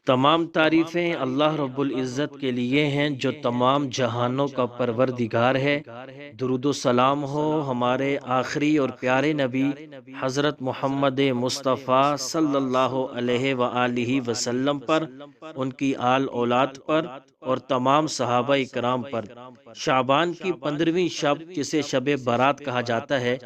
تمام تعریفیں اللہ رب العزت کے لیے ہیں جو تمام جہانوں کا پروردگار ہے۔ درود و سلام ہو ہمارے آخری اور پیارے نبی حضرت محمد مصطفیٰ صلی اللہ علیہ وآلہ وسلم پر، ان کی آل اولاد پر اور تمام صحابہ کرام پر۔ شعبان کی 15ویں شب جسے شب برات کہا جاتا ہے،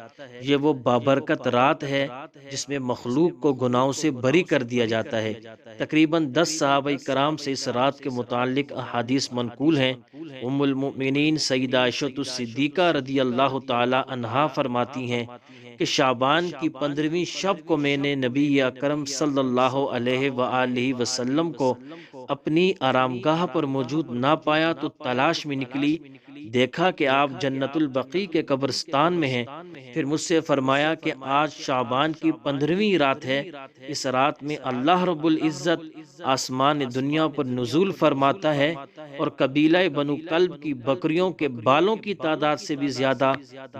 یہ وہ بابرکت رات ہے جس میں مخلوق کو گناہوں سے بری کر دیا جاتا ہے۔ تقریباً 10 صحابہ کرام سے اس رات کے متعلق احادیث منقول ہیں۔ ام المؤمنین سیدہ عائشہ الصدیقہ رضی اللہ تعالی عنہا فرماتی ہیں کہ شعبان کی 15ویں شب کو میں نے نبی اکرم صلی اللہ علیہ وآلہ وسلم کو اپنی آرامگاہ پر موجود نہ پایا تو تلاش میں نکلی، دیکھا کہ آپ جنت البقیع کے قبرستان میں ہیں۔ پھر مجھ سے فرمایا کہ آج شعبان کی 15ویں رات ہے، اس رات میں اللہ رب العزت آسمان دنیا پر نزول فرماتا ہے اور قبیلہ بنو کلب کی بکریوں کے بالوں کی تعداد سے بھی زیادہ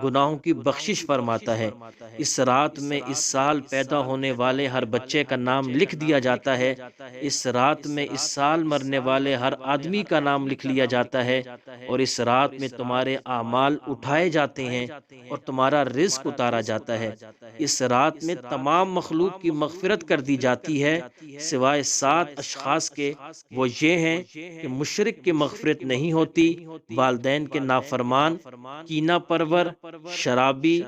گناہوں کی بخشش فرماتا ہے۔ اس رات میں اس سال پیدا ہونے والے ہر بچے کا نام لکھ دیا جاتا ہے۔ اس رات میں اس سال مرنے والے ہر آدمی کا نام لکھ لیا جاتا ہے، اور اس رات میں تمہارے اعمال اٹھائے جاتے ہیں اور تمہارا رزق اتارا جاتا ہے۔ اس رات میں تمام مخلوق کی مغفرت کر دی جاتی ہے سوائے 7 اشخاص کے، وہ یہ ہیں کہ مشرک کی مغفرت نہیں ہوتی، والدین کے نافرمان، کینہ پرور، شرابی،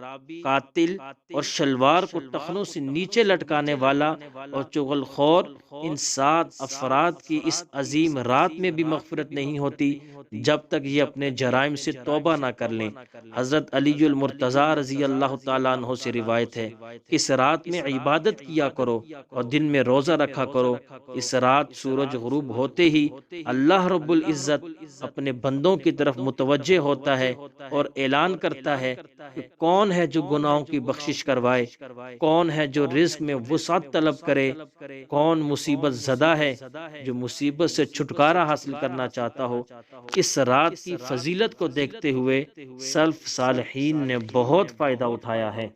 قاتل اور شلوار کو ٹخنوں سے نیچے لٹکانے والا اور چغل خور، ان 7 افراد کی اس عظیم رات میں بھی مغفرت نہیں ہوتی جب تک یہ اپنے جرائم سے توبہ نہ کر لیں۔ حضرت علی المرتضیٰ رضی اللہ تعالیٰ عنہ سے روایت ہے کہ اس رات میں عبادت کیا کرو اور دن میں روزہ رکھا کرو۔ اس رات سورج غروب ہوتے ہی اللہ رب العزت اپنے بندوں کی طرف متوجہ ہوتا ہے اور اعلان کرتا ہے کہ کون ہے جو گناہوں کی بخشش کروائے، کون ہے جو رزق میں وسعت طلب کرے، کون مصیبت زدہ ہے جو مصیبت سے چھٹکارا حاصل کرنا چاہتا ہو۔ اس رات کی فضیلت کو دیکھتے ہوئے سلف صالحین نے بہت فائدہ اٹھایا ہے۔